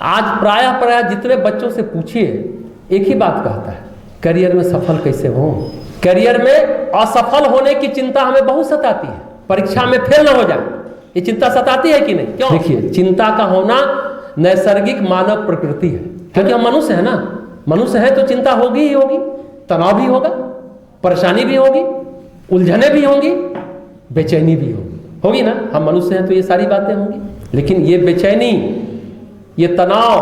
आज प्रायः जितने बच्चों से पूछिए एक ही बात कहता है, करियर में सफल कैसे हो। करियर में असफल होने की चिंता हमें बहुत सताती है, परीक्षा में फेल ना हो जाए ये चिंता सताती है कि नहीं? क्यों? देखिए, चिंता का होना नैसर्गिक मानव प्रकृति है, क्योंकि हम मनुष्य है ना। मनुष्य है तो चिंता होगी ही होगी, तनाव भी होगा, परेशानी भी होगी, उलझने भी होंगी, बेचैनी भी होगी ना। हम मनुष्य हैं तो ये सारी बातें होंगी। लेकिन ये बेचैनी, ये तनाव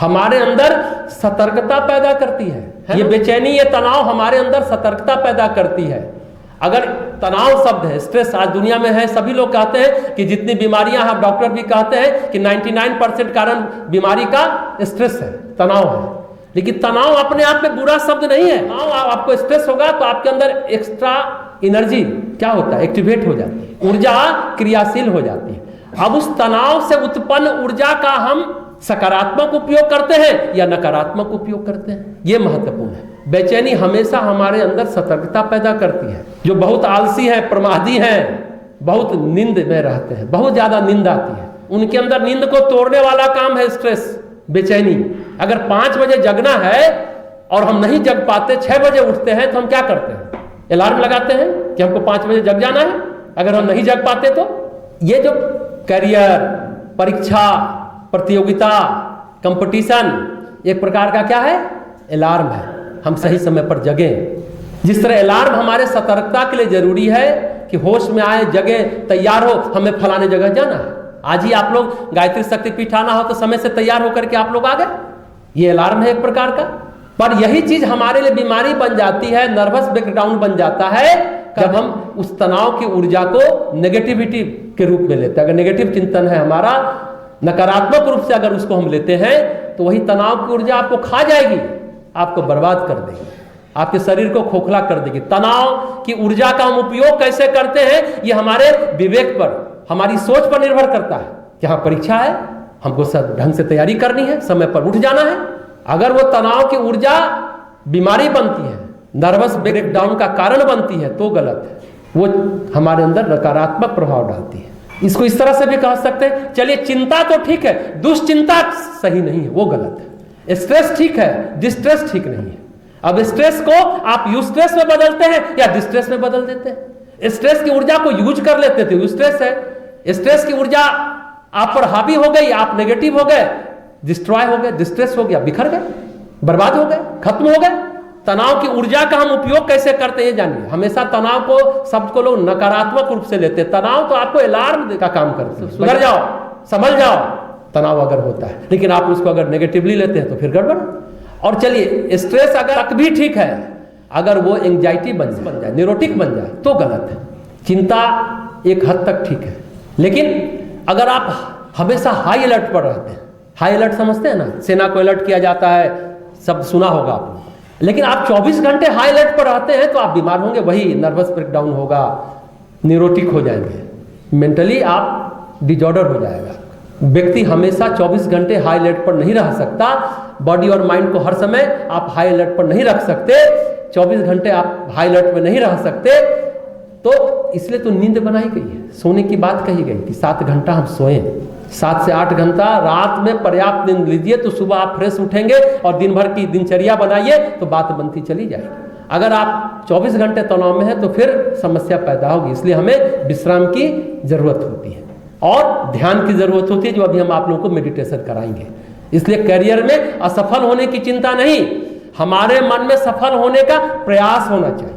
हमारे अंदर सतर्कता पैदा करती है। ये बेचैनी, ये तनाव हमारे अंदर सतर्कता पैदा करती है। अगर तनाव शब्द है, स्ट्रेस आज दुनिया में है, सभी लोग कहते हैं कि जितनी बीमारियां हैं, डॉक्टर भी कहते हैं कि 99% कारण बीमारी का स्ट्रेस है, तनाव है। लेकिन तनाव अपने आप में बुरा शब्द नहीं है। तनाव आपको स्ट्रेस होगा तो आपके अंदर एक्स्ट्रा एनर्जी क्या होता है, एक्टिवेट हो जाती है, ऊर्जा क्रियाशील हो जाती है। अब उस तनाव से उत्पन्न ऊर्जा का हम सकारात्मक उपयोग करते हैं या नकारात्मक उपयोग करते हैं, यह महत्वपूर्ण है। बेचैनी हमेशा हमारे अंदर सतर्कता पैदा करती है। जो बहुत आलसी हैं, प्रमादी हैं, बहुत नींद में रहते हैं, बहुत ज्यादा नींद आती है, उनके अंदर नींद को तोड़ने वाला काम है स्ट्रेस, बेचैनी। अगर 5 बजे जगना है और हम नहीं जग पाते, 6 बजे उठते हैं, तो हम क्या करते हैं? अलार्म लगाते हैं कि हमको 5 बजे जग जाना है। अगर हम नहीं जग पाते तो ये जो करियर, परीक्षा, प्रतियोगिता, कंपटीशन एक प्रकार का क्या है? अलार्म है। हम सही समय पर जगें। जिस तरह अलार्म हमारे सतर्कता के लिए जरूरी है कि होश में आए, जगे, तैयार हो, हमें फलाने जगह जाना है। आज ही आप लोग गायत्री शक्तिपीठ आना हो तो समय से तैयार होकर के आप लोग आ गए, ये अलार्म है एक प्रकार का। पर यही चीज हमारे लिए बीमारी बन जाती है, नर्वस ब्रेकडाउन बन जाता है जब हम उस तनाव की ऊर्जा को नेगेटिविटी के रूप में लेते हैं। अगर नेगेटिव चिंतन है हमारा, नकारात्मक रूप से अगर उसको हम लेते हैं तो वही तनाव की ऊर्जा आपको खा जाएगी, आपको बर्बाद कर देगी, आपके शरीर को खोखला कर देगी। तनाव की ऊर्जा का हम उपयोग कैसे करते हैं ये हमारे विवेक पर, हमारी सोच पर निर्भर करता है कि हाँ परीक्षा है, हमको सब ढंग से तैयारी करनी है, समय पर उठ जाना है। अगर वो तनाव की ऊर्जा बीमारी बनती है, नर्वस ब्रेकडाउन का कारण बनती है तो गलत है, वो हमारे अंदर नकारात्मक प्रभाव डालती है। इसको इस तरह से भी कह सकते हैं, चलिए चिंता तो ठीक है, दुश्चिंता सही नहीं है, वो गलत है। स्ट्रेस ठीक है, डिस्ट्रेस ठीक नहीं है। अब स्ट्रेस को आप यूस्ट्रेस में बदलते हैं या डिस्ट्रेस में बदल देते हैं। स्ट्रेस की ऊर्जा को यूज कर लेते थे, स्ट्रेस है, स्ट्रेस की ऊर्जा आप पर हावी हो गई, आप नेगेटिव हो गए, डिस्ट्रॉय हो गए, डिस्ट्रेस हो गया, बिखर गए, बर्बाद हो गए, खत्म हो गए। तनाव की ऊर्जा का हम उपयोग कैसे करते हैं जानिए। हमेशा तनाव को, शब्द को लोग नकारात्मक रूप से लेते हैं। तनाव तो आपको अलार्म का काम करते हैं, सुधर जाओ, समझ जाओ, तनाव अगर होता है। लेकिन आप उसको अगर नेगेटिवली लेते हैं तो फिर गड़बड़। और चलिए स्ट्रेस अगर तक भी ठीक है, अगर वो एंजाइटी बन जाए, न्यूरोटिक बन जाए तो गलत है। चिंता एक हद तक ठीक है, लेकिन अगर आप हमेशा हाई अलर्ट पर रहते हैं, हाई अलर्ट समझते हैं ना, सेना को अलर्ट किया जाता है, सब सुना होगा आपने। लेकिन आप 24 घंटे हाई अलर्ट पर रहते हैं तो आप बीमार होंगे, वही नर्वस ब्रेकडाउन होगा, न्यूरोटिक हो जाएंगे, मेंटली आप डिजॉर्डर हो जाएगा। व्यक्ति हमेशा 24 घंटे हाई अलर्ट पर नहीं रह सकता। बॉडी और माइंड को हर समय आप हाई अलर्ट पर नहीं रख सकते, 24 घंटे आप हाई अलर्ट में नहीं रह सकते। तो इसलिए तो नींद बनाई गई है, सोने की बात कही गई कि 7 घंटा हम सोएं, 7 से 8 घंटा रात में पर्याप्त नींद लीजिए तो सुबह आप फ्रेश उठेंगे और दिन भर की दिनचर्या बनाइए तो बात बनती चली जाएगी। अगर आप 24 घंटे तनाव में हैं तो फिर समस्या पैदा होगी। इसलिए हमें विश्राम की जरूरत होती है और ध्यान की जरूरत होती है, जो अभी हम आप लोगों को मेडिटेशन कराएंगे। इसलिए करियर में असफल होने की चिंता नहीं, हमारे मन में सफल होने का प्रयास होना चाहिए।